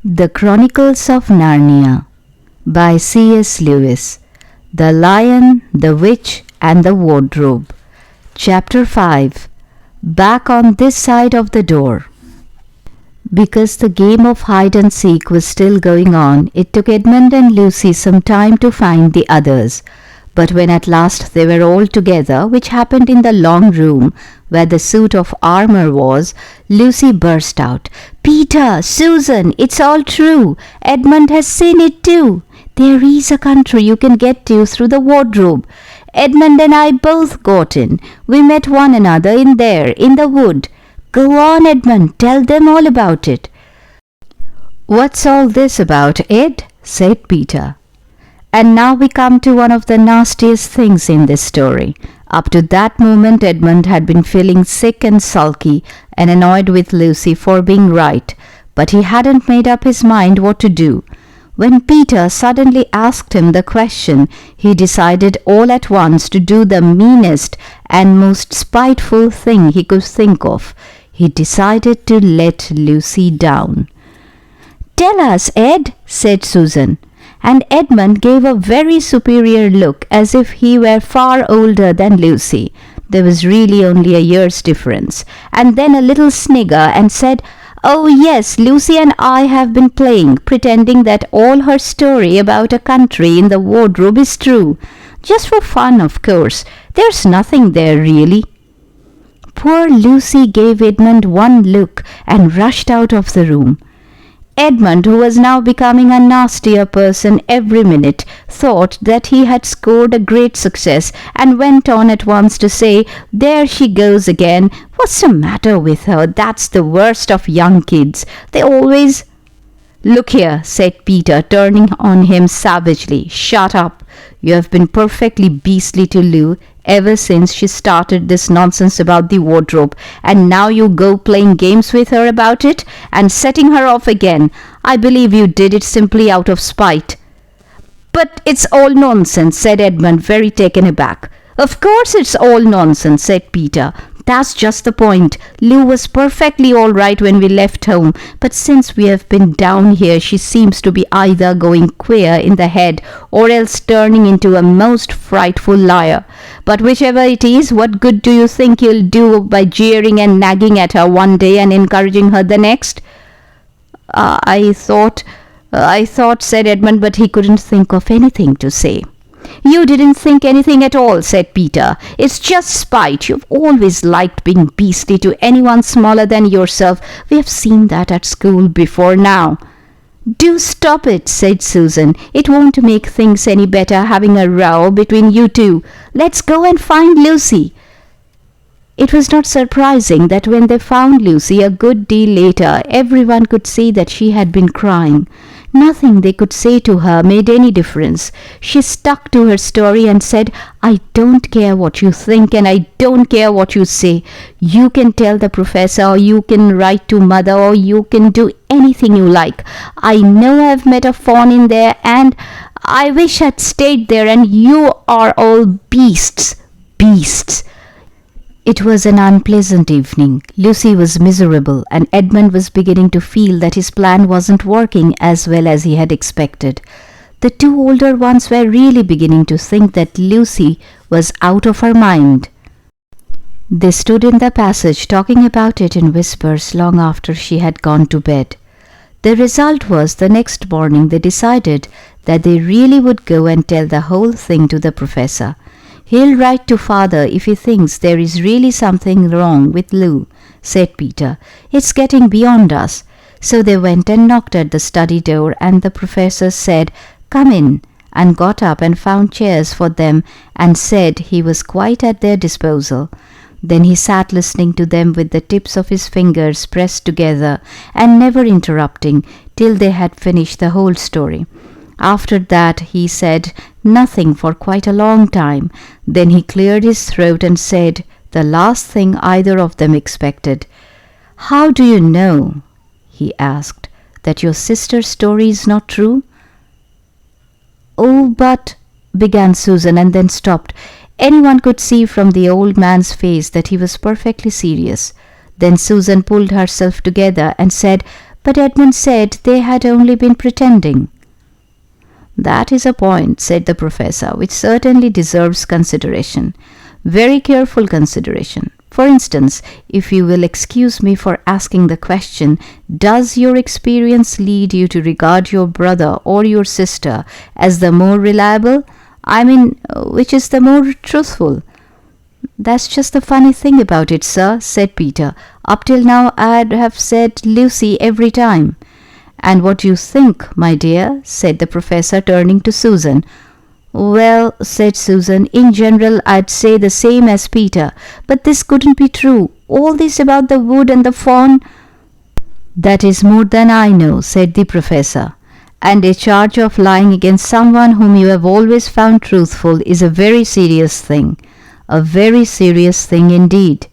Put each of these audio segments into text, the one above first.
The Chronicles of Narnia by C.S. Lewis. The Lion, the Witch and the Wardrobe. Chapter 5. Back on this side of the door. Because the game of hide and seek was still going on, it took Edmund and Lucy some time to find the others. But when at last they were all together, which happened in the long room where the suit of armour was, Lucy burst out, "Peter, Susan, it's all true. Edmund has seen it too. There is a country you can get to through the wardrobe. Edmund and I both got in. We met one another in there, in the wood. Go on, Edmund, tell them all about it." "What's all this about, Ed?" said Peter. And now we come to one of the nastiest things in this story. Up to that moment, Edmund had been feeling sick and sulky and annoyed with Lucy for being right, but he hadn't made up his mind what to do. When Peter suddenly asked him the question, he decided all at once to do the meanest and most spiteful thing he could think of. He decided to let Lucy down. "Tell us, Ed," said Susan. And Edmund gave a very superior look, as if he were far older than Lucy. There was really only a year's difference. And then a little snigger and said, "Oh yes, Lucy and I have been playing, pretending that all her story about a country in the wardrobe is true. Just for fun, of course. There's nothing there really." Poor Lucy gave Edmund one look and rushed out of the room. Edmund, who was now becoming a nastier person every minute, thought that he had scored a great success and went on at once to say, "There she goes again. What's the matter with her? That's the worst of young kids. They always—" "Look here," said Peter, turning on him savagely. "Shut up. You have been perfectly beastly to Lou ever since she started this nonsense about the wardrobe, and now you go playing games with her about it and setting her off again. I believe you did it simply out of spite." "But it's all nonsense," said Edmund, very taken aback. "Of course it's all nonsense," said Peter. "That's just the point. Lou was perfectly all right when we left home, but since we have been down here she seems to be either going queer in the head or else turning into a most frightful liar. But whichever it is, what good do you think you'll do by jeering and nagging at her one day and encouraging her the next?" I thought, said Edmund, but he couldn't think of anything to say. "You didn't think anything at all," said Peter. "It's just spite. You've always liked being beastly to anyone smaller than yourself. We have seen that at school before now." "Do stop it," said Susan. "It won't make things any better having a row between you two. Let's go and find Lucy." It was not surprising that when they found Lucy a good deal later, everyone could see that she had been crying. Nothing they could say to her made any difference. She stuck to her story and said, "I don't care what you think and I don't care what you say. You can tell the professor, or you can write to mother, or you can do anything you like. I know I've met a fawn in there and I wish I'd stayed there, and you are all beasts. Beasts." It was an unpleasant evening. Lucy was miserable, and Edmund was beginning to feel that his plan wasn't working as well as he had expected. The two older ones were really beginning to think that Lucy was out of her mind. They stood in the passage talking about it in whispers long after she had gone to bed. The result was, the next morning they decided that they really would go and tell the whole thing to the professor. "He'll write to father if he thinks there is really something wrong with Lou," said Peter. "It's getting beyond us." So they went and knocked at the study door, and the professor said, "Come in," and got up and found chairs for them and said he was quite at their disposal. Then he sat listening to them with the tips of his fingers pressed together and never interrupting till they had finished the whole story. After that he said nothing for quite a long time. Then he cleared his throat and said the last thing either of them expected. "How do you know," he asked, "that your sister's story is not true?" "Oh, but—" began Susan, and then stopped. Anyone could see from the old man's face that he was perfectly serious. Then Susan pulled herself together and said, But Edmund said they had only been pretending. That is a point, said the professor, which certainly deserves consideration. Very careful consideration. For instance, if you will excuse me for asking the question, does your experience lead you to regard your brother or your sister as the more reliable? I mean, which is the more truthful? That's just the funny thing about it, sir, said Peter. Up till now I'd have said Lucy every time. And what do you think, my dear? Said the professor, turning to Susan. Well, said Susan, in general I'd say the same as Peter, but this couldn't be true. All this about the wood and the fawn. That is more than I know, said the professor. And a charge of lying against someone whom you have always found truthful is a very serious thing. A very serious thing indeed.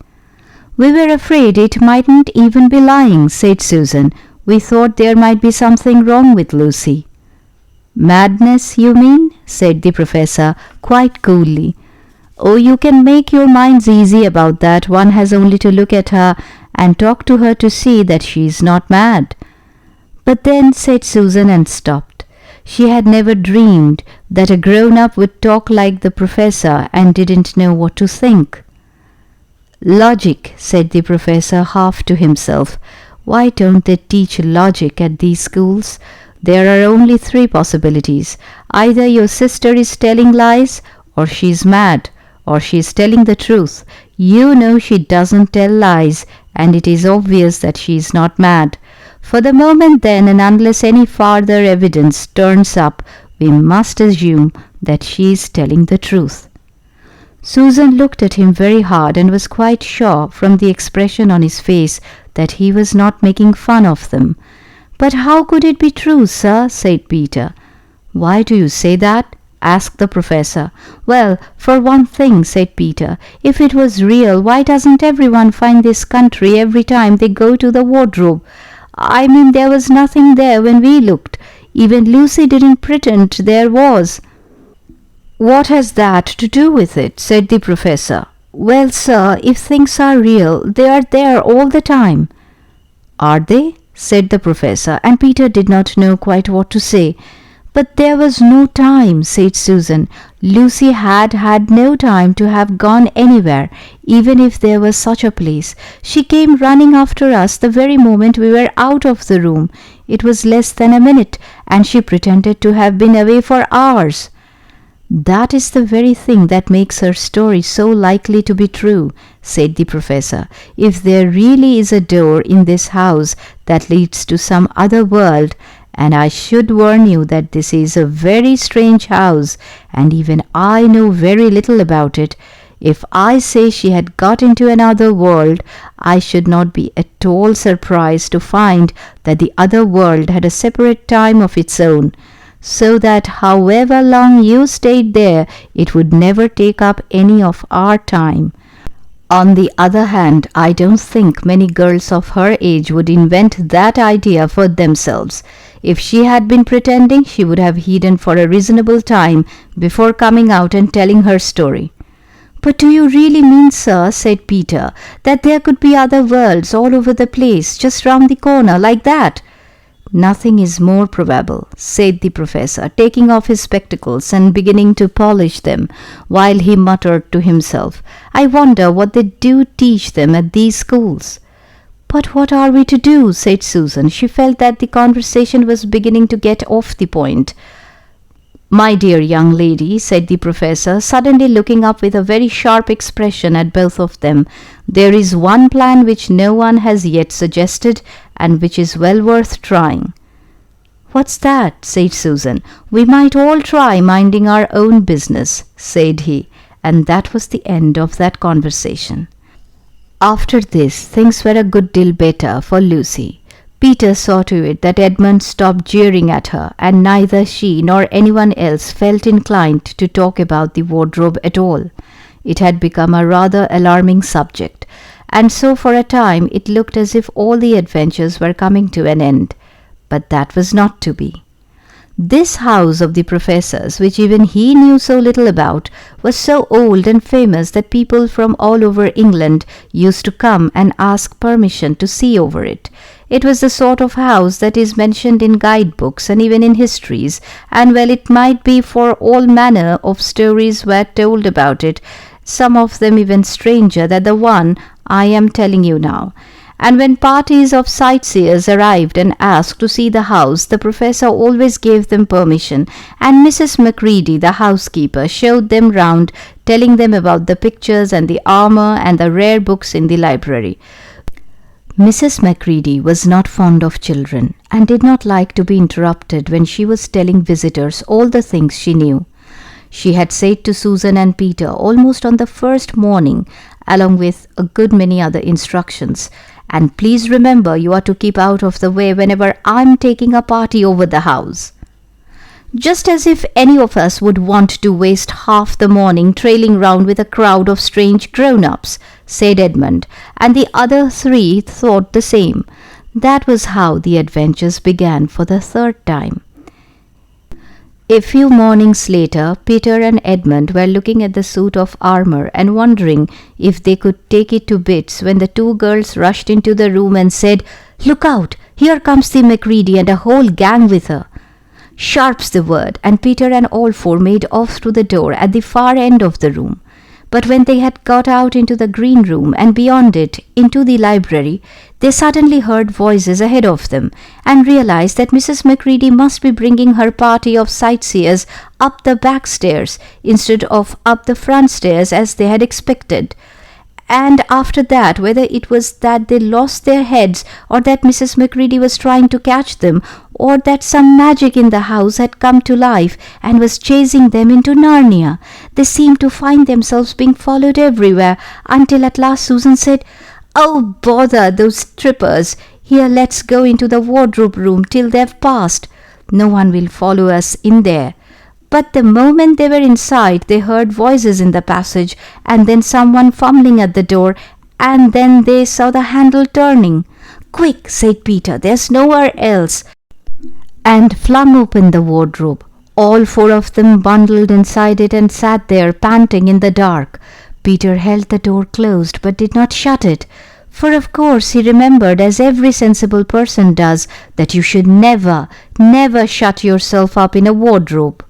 We were afraid it mightn't even be lying, said Susan. We thought there might be something wrong with Lucy. Madness, you mean? Said the professor, quite coolly. Oh, you can make your minds easy about that. One has only to look at her and talk to her to see that she is not mad. But then, said Susan, and stopped. She had never dreamed that a grown-up would talk like the professor and didn't know what to think. Logic, said the professor, half to himself. Why don't they teach logic at these schools? There are only 3 possibilities. Either your sister is telling lies, or she is mad, or she is telling the truth. You know she doesn't tell lies, and it is obvious that she is not mad. For the moment then, and unless any farther evidence turns up, we must assume that she is telling the truth. Susan looked at him very hard and was quite sure from the expression on his face that he was not making fun of them. But how could it be true, sir? Said Peter. Why do you say that? Asked the professor. Well, for one thing, said Peter, if it was real, why doesn't everyone find this country every time they go to the wardrobe? I mean, there was nothing there when we looked. Even Lucy didn't pretend there was. What has that to do with it? Said the professor. Well, sir, if things are real, they are there all the time. Are they? Said the professor, and Peter did not know quite what to say. But there was no time, said Susan. Lucy had no time to have gone anywhere, even if there was such a place. She came running after us the very moment we were out of the room. It was less than a minute, and she pretended to have been away for hours. That is the very thing that makes her story so likely to be true, said the professor. If there really is a door in this house that leads to some other world, and I should warn you that this is a very strange house, and even I know very little about it, if I say she had got into another world, I should not be at all surprised to find that the other world had a separate time of its own, so that however long you stayed there, it would never take up any of our time. On the other hand, I don't think many girls of her age would invent that idea for themselves. If she had been pretending, she would have hidden for a reasonable time before coming out and telling her story. But do you really mean, sir, said Peter, that there could be other worlds all over the place, just round the corner, like that? Nothing is more probable, said the professor, taking off his spectacles and beginning to polish them, while he muttered to himself, I wonder what they do teach them at these schools. But what are we to do? Said Susan. She felt that the conversation was beginning to get off the point. My dear young lady, said the professor, suddenly looking up with a very sharp expression at both of them, there is one plan which no one has yet suggested, and which is well worth trying. What's that? Said Susan. We might all try minding our own business, said he, and that was the end of that conversation. After this, things were a good deal better for Lucy. Peter saw to it that Edmund stopped jeering at her, and neither she nor anyone else felt inclined to talk about the wardrobe at all. It had become a rather alarming subject, and so for a time it looked as if all the adventures were coming to an end. But that was not to be. This house of the professor's, which even he knew so little about, was so old and famous that people from all over England used to come and ask permission to see over it. It was the sort of house that is mentioned in guidebooks and even in histories, and well, it might be, for all manner of stories were told about it, some of them even stranger than the one I am telling you now. And when parties of sightseers arrived and asked to see the house, the professor always gave them permission, and Mrs. Macready, the housekeeper, showed them round, telling them about the pictures and the armour and the rare books in the library. Mrs. Macready was not fond of children, and did not like to be interrupted when she was telling visitors all the things she knew. She had said to Susan and Peter almost on the first morning, along with a good many other instructions, "And please remember you are to keep out of the way whenever I'm taking a party over the house." Just as if any of us would want to waste half the morning trailing round with a crowd of strange grown-ups, said Edmund, and the other three thought the same. That was how the adventures began for the third time. A few mornings later, Peter and Edmund were looking at the suit of armour and wondering if they could take it to bits when the two girls rushed into the room and said, "Look out! Here comes the Macready and a whole gang with her." Sharp's the word, and Peter and all four made off through the door at the far end of the room. But when they had got out into the green room and beyond it into the library, they suddenly heard voices ahead of them and realized that Mrs. Macready must be bringing her party of sightseers up the back stairs instead of up the front stairs as they had expected. And after that, whether it was that they lost their heads, or that Mrs. Macready was trying to catch them, or that some magic in the house had come to life and was chasing them into Narnia, they seemed to find themselves being followed everywhere, until at last Susan said, "Oh, bother those strippers! Here, let's go into the wardrobe room till they've passed. No one will follow us in there." But the moment they were inside, they heard voices in the passage, and then someone fumbling at the door, and then they saw the handle turning. "Quick," said Peter, "there's nowhere else," and flung open the wardrobe. All four of them bundled inside it and sat there panting in the dark. Peter held the door closed but did not shut it, for of course he remembered, as every sensible person does, that you should never, never shut yourself up in a wardrobe.